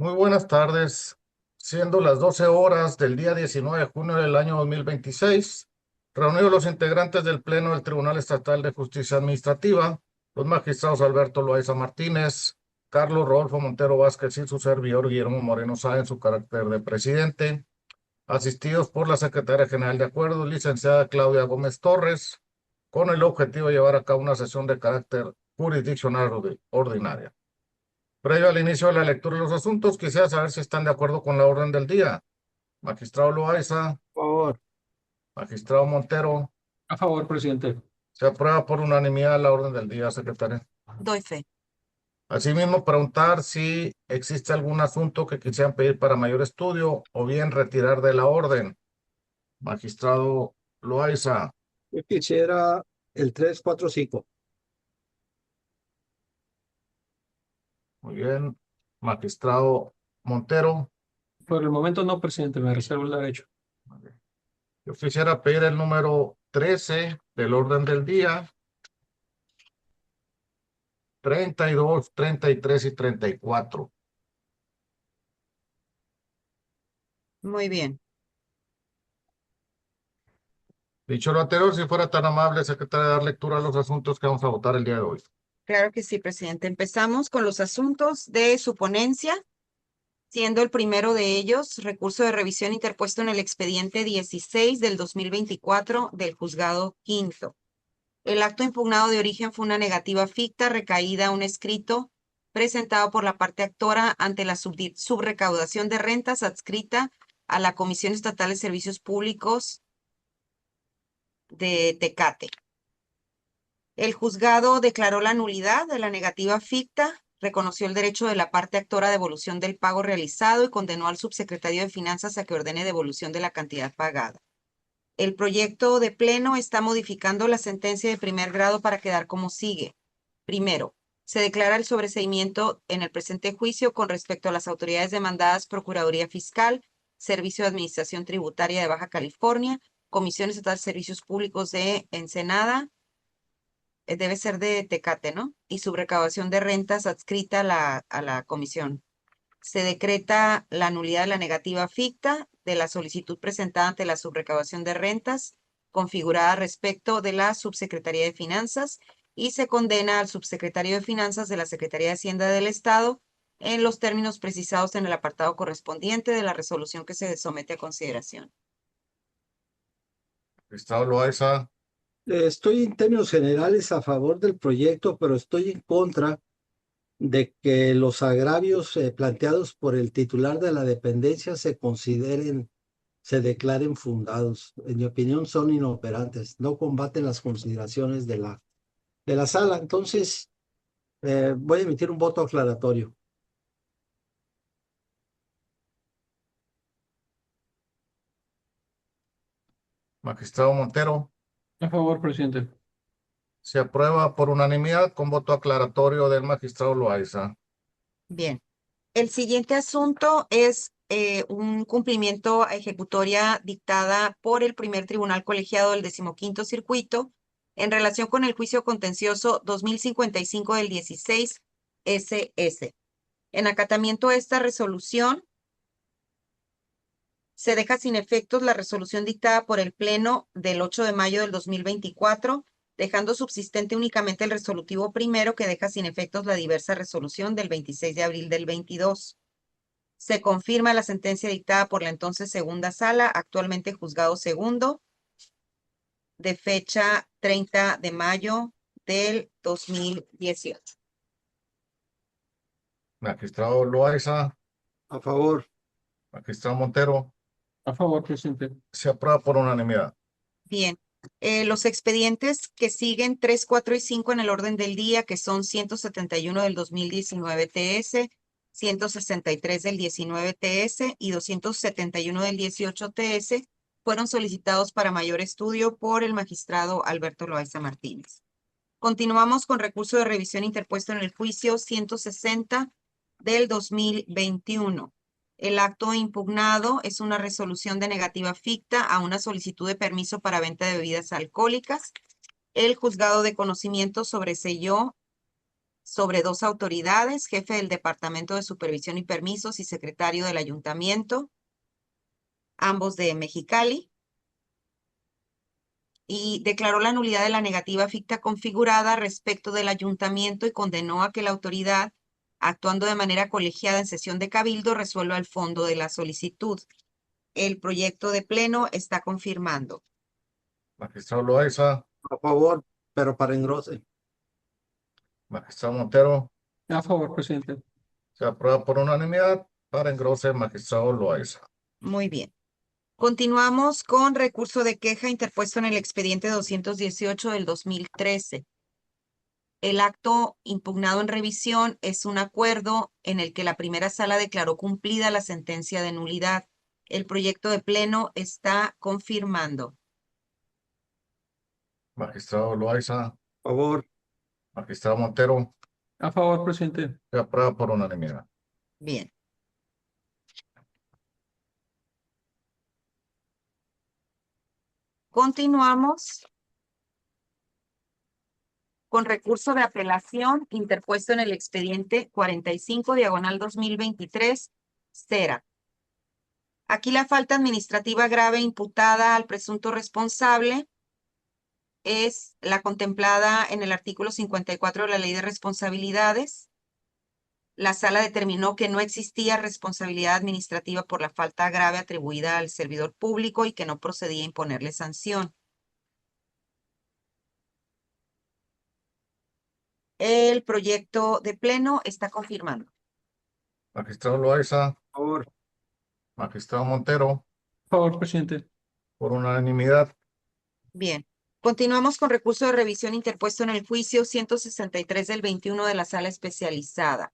Muy buenas tardes. Siendo las 12 horas del día 19 de junio del año 2026, reunidos los integrantes del Pleno del Tribunal Estatal de Justicia Administrativa, los magistrados Alberto Loaiza Martínez, Carlos Rodolfo Montero Vázquez y su servidor Guillermo Moreno Sá en su carácter de presidente, asistidos por la Secretaria General de Acuerdos, licenciada Claudia Gómez Torres, con el objetivo de llevar a cabo una sesión de carácter jurisdiccional ordinaria. Previo al inicio de la lectura de los asuntos, quisiera saber si están de acuerdo con la orden del día. Magistrado Loaiza, Favor. magistrado Montero, A favor, presidente. se aprueba por unanimidad la orden del día, secretaria. Doy fe. Asimismo, preguntar si existe algún asunto que quisieran pedir para mayor estudio o bien retirar de la orden. Magistrado Loaiza, Yo quisiera el 345. muy bien. Magistrado Montero, Por el momento no, presidente, me reservo el derecho. yo quisiera pedir el número 13 del orden del día. 32, 33 y 34. Muy bien. Dicho lo anterior, si fuera tan amable, secretaria, de dar lectura a los asuntos que vamos a votar el día de hoy. Claro que sí, presidente. Empezamos con los asuntos de su ponencia, siendo el primero de ellos recurso de revisión interpuesto en el expediente 16 del 2024 del juzgado quinto. El acto impugnado de origen fue una negativa ficta recaída a un escrito presentado por la parte actora ante la subrecaudación de rentas adscrita a la Comisión Estatal de Servicios Públicos de Tecate. El juzgado declaró la nulidad de la negativa ficta, reconoció el derecho de la parte actora a devolución del pago realizado y condenó al subsecretario de Finanzas a que ordene devolución de la cantidad pagada. El proyecto de pleno está modificando la sentencia de primer grado para quedar como sigue. Primero, se declara el sobreseimiento en el presente juicio con respecto a las autoridades demandadas Procuraduría Fiscal, Servicio de Administración Tributaria de Baja California, Comisión Estatal de Servicios Públicos de Ensenada, debe ser de Tecate, ¿no? Y subrecaudación de rentas adscrita a la comisión. Se decreta la nulidad de la negativa ficta de la solicitud presentada ante la subrecaudación de rentas configurada respecto de la Subsecretaría de Finanzas y se condena al subsecretario de Finanzas de la Secretaría de Hacienda del Estado en los términos precisados en el apartado correspondiente de la resolución que se somete a consideración. Magistrado Loaiza, Estoy en términos generales a favor del proyecto, pero estoy en contra de que los agravios planteados por el titular de la dependencia se declaren fundados. En mi opinión, son inoperantes, no combaten las consideraciones de la sala. Entonces, voy a emitir un voto aclaratorio. magistrado Montero, A favor, presidente. se aprueba por unanimidad con voto aclaratorio del magistrado Loaiza. Bien. El siguiente asunto es un cumplimiento a ejecutoria dictada por el primer tribunal colegiado del 15º Circuito en relación con el juicio contencioso 2055 del 16 SS. En acatamiento a esta resolución, se deja sin efectos la resolución dictada por el Pleno del 8 de mayo del 2024, dejando subsistente únicamente el resolutivo primero que deja sin efectos la diversa resolución del 26 de abril del 22. Se confirma la sentencia dictada por la entonces segunda sala, actualmente juzgado segundo, de fecha 30 de mayo del 2018. Magistrado Loaiza, A favor. magistrado Montero, A favor, presidente. se aprueba por unanimidad. Bien, los expedientes que siguen 3, 4 y 5 en el orden del día, que son 171 del 2019 TS, 163 del 19 TS y 271 del 18 TS, fueron solicitados para mayor estudio por el magistrado Alberto Loaiza Martínez. Continuamos con recurso de revisión interpuesto en el juicio 160 del 2021. El acto impugnado es una resolución de negativa ficta a una solicitud de permiso para venta de bebidas alcohólicas. El juzgado de conocimiento sobreseyó sobre dos autoridades, jefe del Departamento de Supervisión y Permisos y secretario del Ayuntamiento, ambos de Mexicali, y declaró la nulidad de la negativa ficta configurada respecto del ayuntamiento y condenó a que la autoridad, actuando de manera colegiada en sesión de cabildo, resuelva el fondo de la solicitud. El proyecto de pleno está confirmando. Magistrado Loaiza, A favor, pero para engrose. magistrado Montero, A favor, presidente. se aprueba por unanimidad. Para engrose, magistrado Loaiza. Muy bien. Continuamos con recurso de queja interpuesto en el expediente 218 del 2013. El acto impugnado en revisión es un acuerdo en el que la primera sala declaró cumplida la sentencia de nulidad. El proyecto de pleno está confirmando. Magistrado Loaiza, A favor, magistrado Montero, A favor, presidente. se aprueba por unanimidad. Bien. Continuamos con recurso de apelación interpuesto en el expediente 45/2023, Cera. Aquí la falta administrativa grave imputada al presunto responsable es la contemplada en el artículo 54 de la Ley de Responsabilidades. La sala determinó que no existía responsabilidad administrativa por la falta grave atribuida al servidor público y que no procedía a imponerle sanción. El proyecto de pleno está confirmando. Magistrado Loaiza, a favor, magistrado Montero, A favor, presidente. por unanimidad. Bien. Continuamos con recurso de revisión interpuesto en el juicio 163 del 21 de la sala especializada.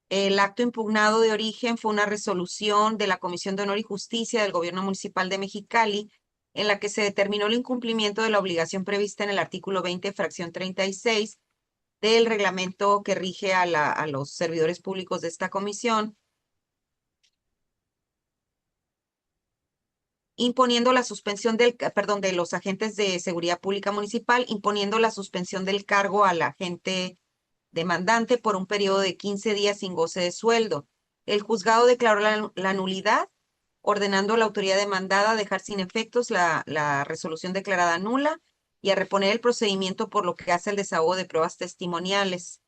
El acto impugnado de origen fue una resolución de la Comisión de Honor y Justicia del Gobierno Municipal de Mexicali, en la que se determinó el incumplimiento de la obligación prevista en el artículo 20, fracción 36 del reglamento que rige a los servidores públicos de esta comisión, imponiendo la suspensión de los agentes de seguridad pública municipal, imponiendo la suspensión del cargo al agente demandante por un periodo de 15 días sin goce de sueldo. El juzgado declaró la nulidad, ordenando a la autoridad demandada a dejar sin efectos la resolución declarada nula y a reponer el procedimiento por lo que hace el desahogo de pruebas testimoniales.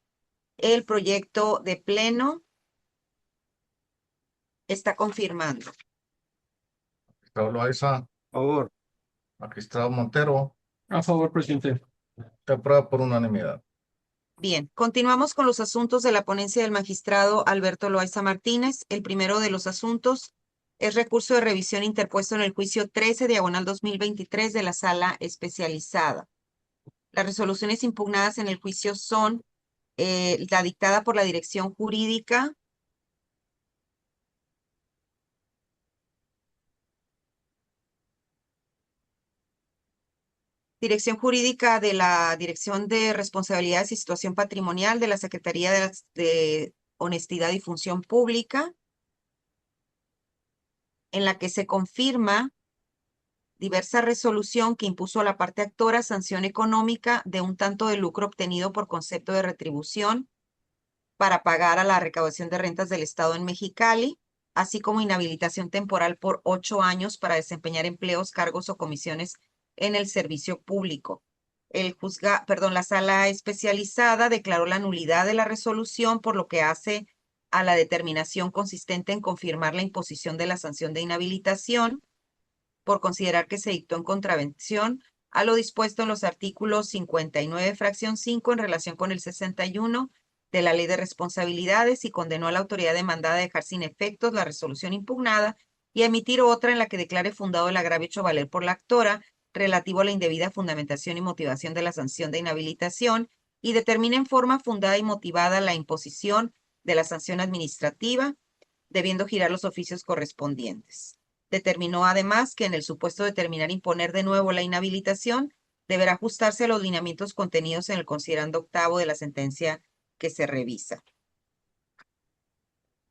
El proyecto de pleno está confirmando. Magistrado Loaiza, a favor, magistrado Montero, A favor, presidente. se aprueba por unanimidad. Bien, continuamos con los asuntos de la ponencia del magistrado Alberto Loaiza Martínez. El primero de los asuntos es recurso de revisión interpuesto en el juicio 13/2023 de la sala especializada. Las resoluciones impugnadas en el juicio son la dictada por la Dirección Jurídica de la Dirección de Responsabilidades y Situación Patrimonial de la Secretaría de Honestidad y Función Pública, en la que se confirma diversa resolución que impuso a la parte actora sanción económica de un tanto de lucro obtenido por concepto de retribución para pagar a la recaudación de rentas del Estado en Mexicali, así como inhabilitación temporal por 8 años para desempeñar empleos, cargos o comisiones en el servicio público. La sala especializada declaró la nulidad de la resolución, por lo que hace a la determinación consistente en confirmar la imposición de la sanción de inhabilitación por considerar que se dictó en contravención a lo dispuesto en los artículos 59, fracción 5, en relación con el 61 de la Ley de Responsabilidades, y condenó a la autoridad demandada a dejar sin efectos la resolución impugnada y a emitir otra en la que declare fundado el agravio hecho valer por la actora relativo a la indebida fundamentación y motivación de la sanción de inhabilitación y determine en forma fundada y motivada la imposición de la sanción administrativa, debiendo girar los oficios correspondientes. Determinó además que en el supuesto de determinar imponer de nuevo la inhabilitación, deberá ajustarse a los lineamientos contenidos en el considerando octavo de la sentencia que se revisa.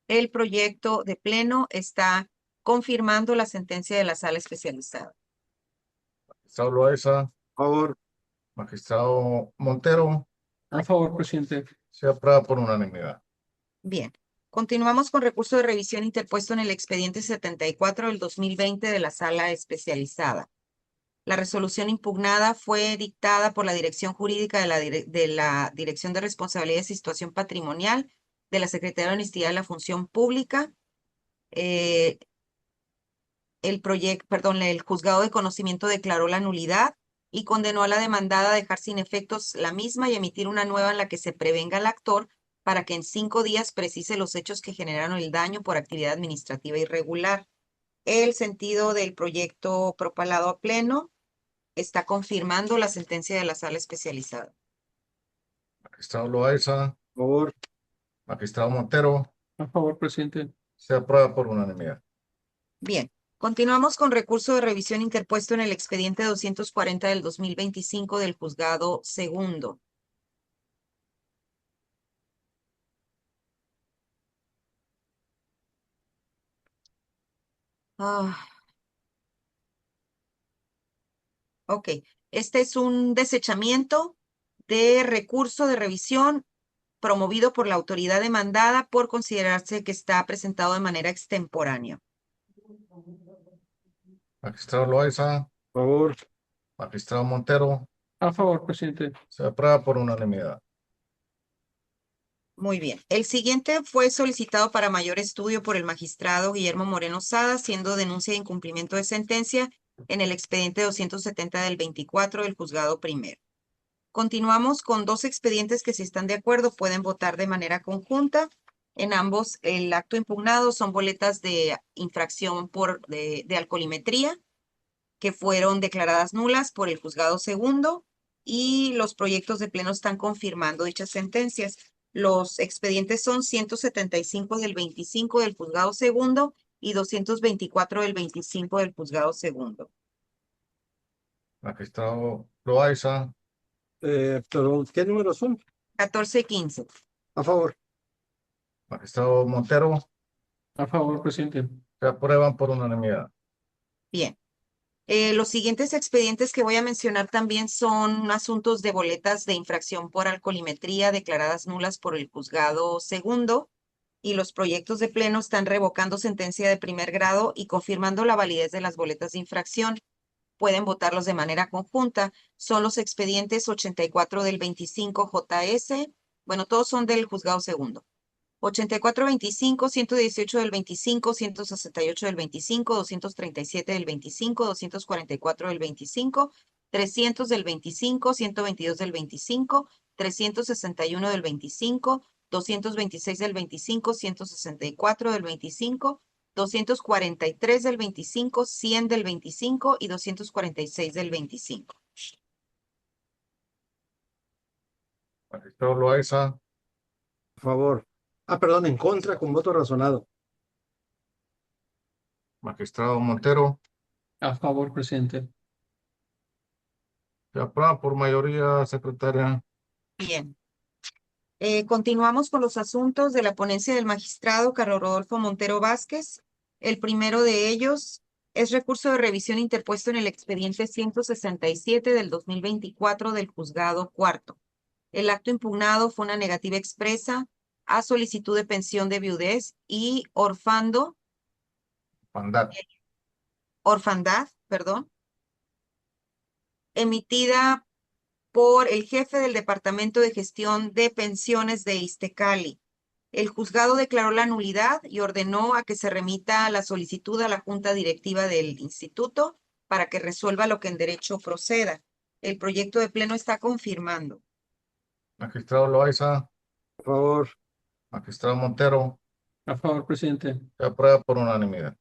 El proyecto de pleno está confirmando la sentencia de la sala especializada. Magistrado Loaiza, a favor, magistrado Montero, A favor, presidente. Se aprueba por unanimidad. Bien. Continuamos con recurso de revisión interpuesto en el expediente 74 del 2020 de la Sala Especializada. La resolución impugnada fue dictada por la Dirección Jurídica de la Dirección de Responsabilidades y Situación Patrimonial de la Secretaría de Honestidad y la Función Pública. El juzgado de conocimiento declaró la nulidad y condenó a la demandada a dejar sin efectos la misma y emitir una nueva en la que se prevenga al actor para que en 5 días precise los hechos que generaron el daño por actividad administrativa irregular. El sentido del proyecto propalado a pleno está confirmando la sentencia de la Sala Especializada. Magistrado Loaiza, Por favor. magistrado Montero, A favor, presidente. se aprueba por unanimidad. Bien, continuamos con recurso de revisión interpuesto en el expediente 240 del 2025 del juzgado segundo. Ok, este es un desechamiento de recurso de revisión promovido por la autoridad demandada por considerarse que está presentado de manera extemporánea. Magistrado Loaiza, Por favor. magistrado Montero, A favor, presidente. se aprueba por unanimidad. Muy bien. El siguiente fue solicitado para mayor estudio por el magistrado Guillermo Moreno Sada, siendo denuncia de incumplimiento de sentencia en el expediente 270 del 24 del juzgado primero. Continuamos con 2 expedientes que, si están de acuerdo, pueden votar de manera conjunta. En ambos, el acto impugnado son boletas de infracción de alcoholimetría que fueron declaradas nulas por el juzgado segundo y los proyectos de pleno están confirmando dichas sentencias. Los expedientes son 175 del 25 del juzgado segundo y 224 del 25 del juzgado segundo. Magistrado Loaiza, Perdón, ¿qué números son? 14 y 15. A favor. magistrado Montero, A favor, presidente. se aprueban por unanimidad. Bien. Los siguientes expedientes que voy a mencionar también son asuntos de boletas de infracción por alcoholimetría declaradas nulas por el juzgado segundo y los proyectos de pleno están revocando sentencia de primer grado y confirmando la validez de las boletas de infracción. Pueden votarlos de manera conjunta. Son los expedientes 84 del 25 JS. Bueno, todos son del juzgado segundo. 84-25, 118 del 25, 168 del 25, 237 del 25, 244 del 25, 300 del 25, 122 del 25, 361 del 25, 226 del 25, 164 del 25, 243 del 25, 100 del 25 y 246 del 25. Magistrado Loaiza, A favor. Perdón, en contra con voto razonado. magistrado Montero, A favor, presidente. se aprueba por mayoría, secretaria. Bien. Continuamos con los asuntos de la ponencia del magistrado Carlos Rodolfo Montero Vázquez. El primero de ellos es recurso de revisión interpuesto en el expediente 167 del 2024 del juzgado cuarto. El acto impugnado fue una negativa expresa a solicitud de pensión de viudez y orfandad, emitida por el jefe del Departamento de Gestión de Pensiones de Iztecali. El juzgado declaró la nulidad y ordenó a que se remita la solicitud a la junta directiva del instituto para que resuelva lo que en derecho proceda. El proyecto de pleno está confirmando. Magistrado Loaiza, A favor. magistrado Montero, A favor, presidente. se aprueba por unanimidad.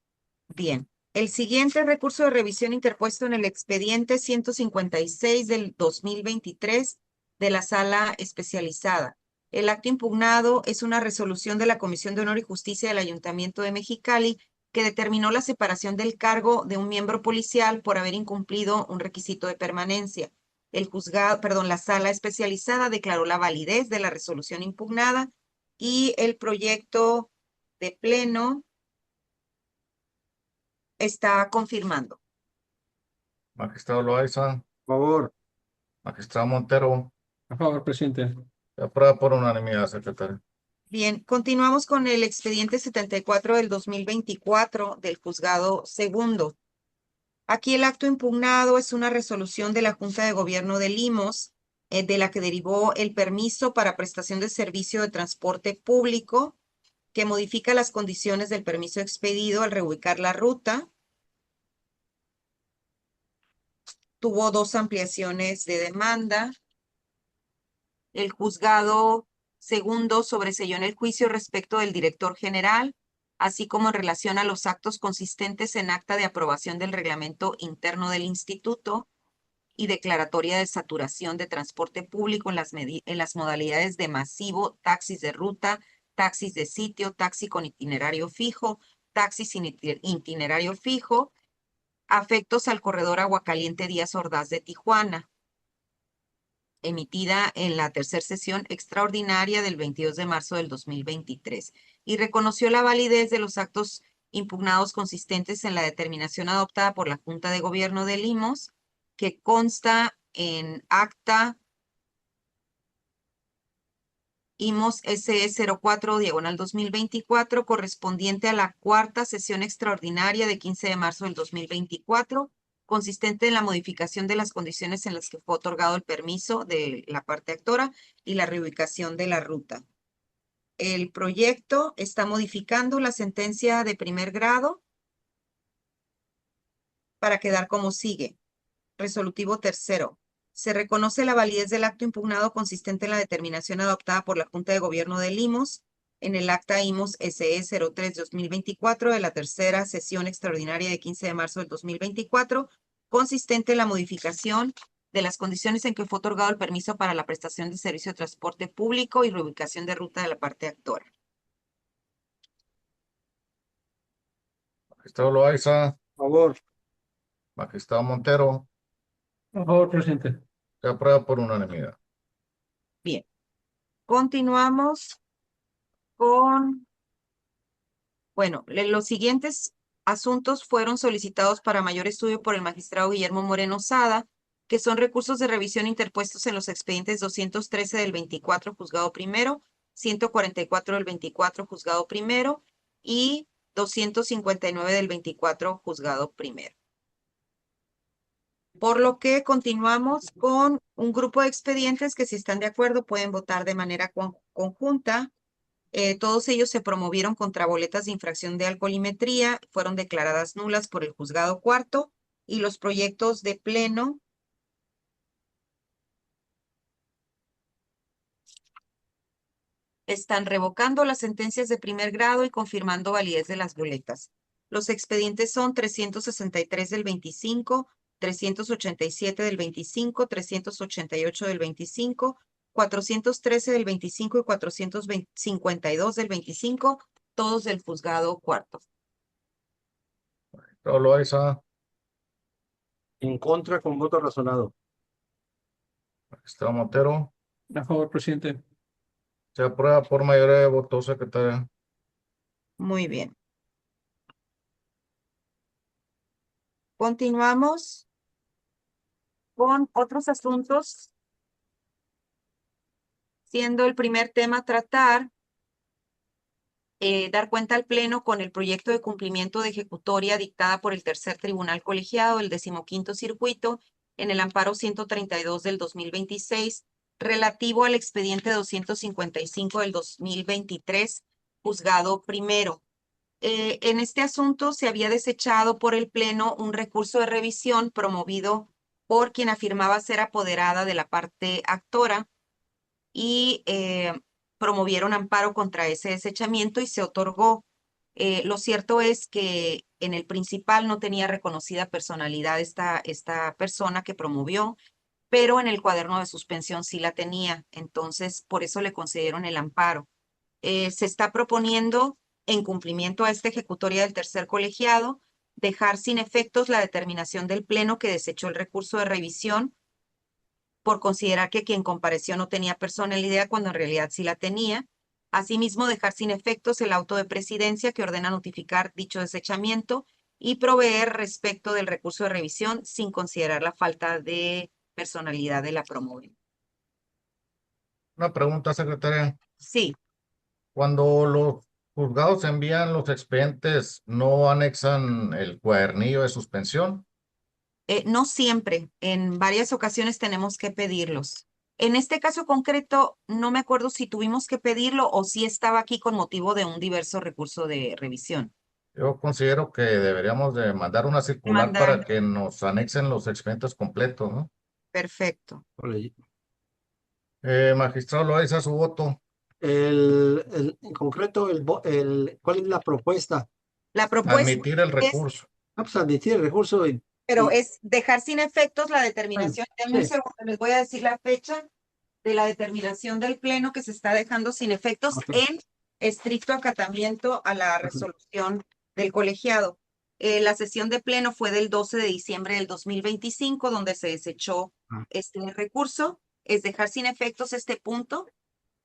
Bien. El siguiente recurso de revisión interpuesto en el expediente 156 del 2023 de la Sala Especializada. El acto impugnado es una resolución de la Comisión de Honor y Justicia del Ayuntamiento de Mexicali que determinó la separación del cargo de un miembro policial por haber incumplido un requisito de permanencia. La Sala Especializada declaró la validez de la resolución impugnada y el proyecto de pleno está confirmando. Magistrado Loaiza, A favor. magistrado Montero, A favor, presidente. Se aprueba por unanimidad, secretaria. Bien, continuamos con el expediente 74 del 2024 del Juzgado Segundo. Aquí el acto impugnado es una resolución de la Junta de Gobierno de Limos, de la que derivó el permiso para prestación de servicio de transporte público, que modifica las condiciones del permiso expedido al reubicar la ruta. Tuvo 2 ampliaciones de demanda. El Juzgado Segundo sobreseyó en el juicio respecto del director general, así como en relación a los actos consistentes en acta de aprobación del reglamento interno del instituto y declaratoria de saturación de transporte público en las modalidades de masivo, taxis de ruta, taxis de sitio, taxi con itinerario fijo, taxis sin itinerario fijo, afectos al corredor Aguacaliente Díaz Ordaz de Tijuana, emitida en la tercera sesión extraordinaria del 22 de marzo del 2023, y reconoció la validez de los actos impugnados consistentes en la determinación adoptada por la Junta de Gobierno de Limos, que consta en acta IMOS SE 04/2024, correspondiente a la cuarta sesión extraordinaria de 15 de marzo del 2024, consistente en la modificación de las condiciones en las que fue otorgado el permiso de la parte actora y la reubicación de la ruta. El proyecto está modificando la sentencia de primer grado para quedar como sigue. Resolutivo tercero. Se reconoce la validez del acto impugnado consistente en la determinación adoptada por la Junta de Gobierno de Limos en el acta IMOS SE 03/2024 de la tercera sesión extraordinaria de 15 de marzo del 2024, consistente en la modificación de las condiciones en que fue otorgado el permiso para la prestación de servicio de transporte público y reubicación de ruta de la parte actora. Magistrado Loaiza, Favor. magistrado Montero, A favor, presidente. se aprueba por unanimidad. Bien. Continuamos con, bueno, los siguientes asuntos fueron solicitados para mayor estudio por el magistrado Guillermo Moreno Sada, que son recursos de revisión interpuestos en los expedientes 213 del 24, juzgado primero, 144 del 24, juzgado primero, y 259 del 24, juzgado primero. Por lo que continuamos con un grupo de expedientes que, si están de acuerdo, pueden votar de manera conjunta. Todos ellos se promovieron contra boletas de infracción de alcoholimetría, fueron declaradas nulas por el juzgado cuarto, y los proyectos de pleno están revocando las sentencias de primer grado y confirmando validez de las boletas. Los expedientes son 363 del 25, 387 del 25, 388 del 25, 413 del 25 y 452 del 25, todos del juzgado cuarto. Magistrado Loaiza, En contra con voto razonado. magistrado Montero, A favor, presidente. se aprueba por mayoría de votos, secretaria. Muy bien. Continuamos con otros asuntos, siendo el primer tema a tratar, dar cuenta al Pleno con el proyecto de cumplimiento de ejecutoria dictada por el Tercer Tribunal Colegiado del 15º Circuito en el amparo 132 del 2026, relativo al expediente 255 del 2023, juzgado primero. En este asunto se había desechado por el Pleno un recurso de revisión promovido por quien afirmaba ser apoderada de la parte actora, y promovieron amparo contra ese desechamiento y se otorgó. Lo cierto es que en el principal no tenía reconocida personalidad esta persona que promovió, pero en el cuaderno de suspensión sí la tenía. Entonces, por eso le concedieron el amparo. Se está proponiendo, en cumplimiento a esta ejecutoria del tercer colegiado, dejar sin efectos la determinación del Pleno que desechó el recurso de revisión por considerar que quien compareció no tenía personalidad cuando en realidad sí la tenía. Asimismo, dejar sin efectos el auto de presidencia que ordena notificar dicho desechamiento y proveer respecto del recurso de revisión sin considerar la falta de personalidad de la promovente. Una pregunta, secretaria. Sí, Cuando los juzgados envían los expedientes, ¿no anexan el cuadernillo de suspensión? no siempre, en varias ocasiones tenemos que pedirlos. En este caso concreto, no me acuerdo si tuvimos que pedirlo o si estaba aquí con motivo de un diverso recurso de revisión. Yo considero que deberíamos de mandar una circular para Mandar, que nos anexen los expedientes completos, ¿no? perfecto. Órale. Magistrado Loaiza, su voto. En concreto, ¿cuál es la propuesta? La propuesta Admitir el es, recurso. Pues admitir el recurso pero es dejar sin efectos la bueno, determinación. Denme un sí, segundo, les voy a decir la fecha de la determinación del Pleno que se está dejando sin efectos ok, en estricto acatamiento a la ok. resolución del colegiado. La sesión de Pleno fue del 12 de diciembre del 2025, donde se desechó Ah, este recurso. Es dejar sin efectos este punto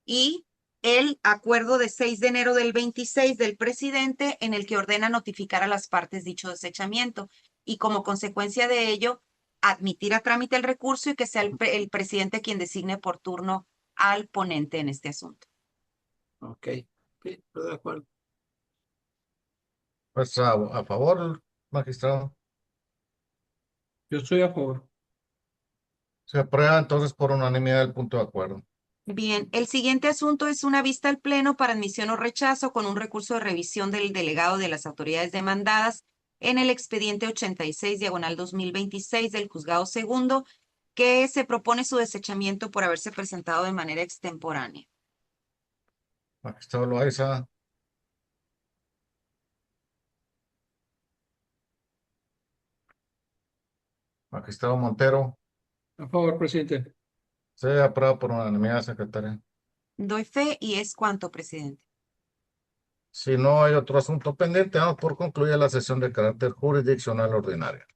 y el acuerdo de 6 de enero del 26 del presidente en el que ordena notificar a las partes dicho desechamiento y como consecuencia de ello admitir a trámite el recurso y que sea el presidente quien designe por turno al ponente en este asunto. ok, sí, estoy de acuerdo. Pues a favor, magistrado. Yo estoy a favor. Se aprueba entonces por unanimidad el punto de acuerdo. Bien, el siguiente asunto es una vista al Pleno para admisión o rechazo con un recurso de revisión del delegado de las autoridades demandadas en el expediente 86/2026 del Juzgado Segundo, que se propone su desechamiento por haberse presentado de manera extemporánea. Magistrado Loaiza, magistrado Montero, A favor, presidente. se aprueba por unanimidad, secretaria. Doy fe y es cuanto, presidente. Si no hay otro asunto pendiente, damos por concluida la sesión de carácter jurisdiccional ordinaria.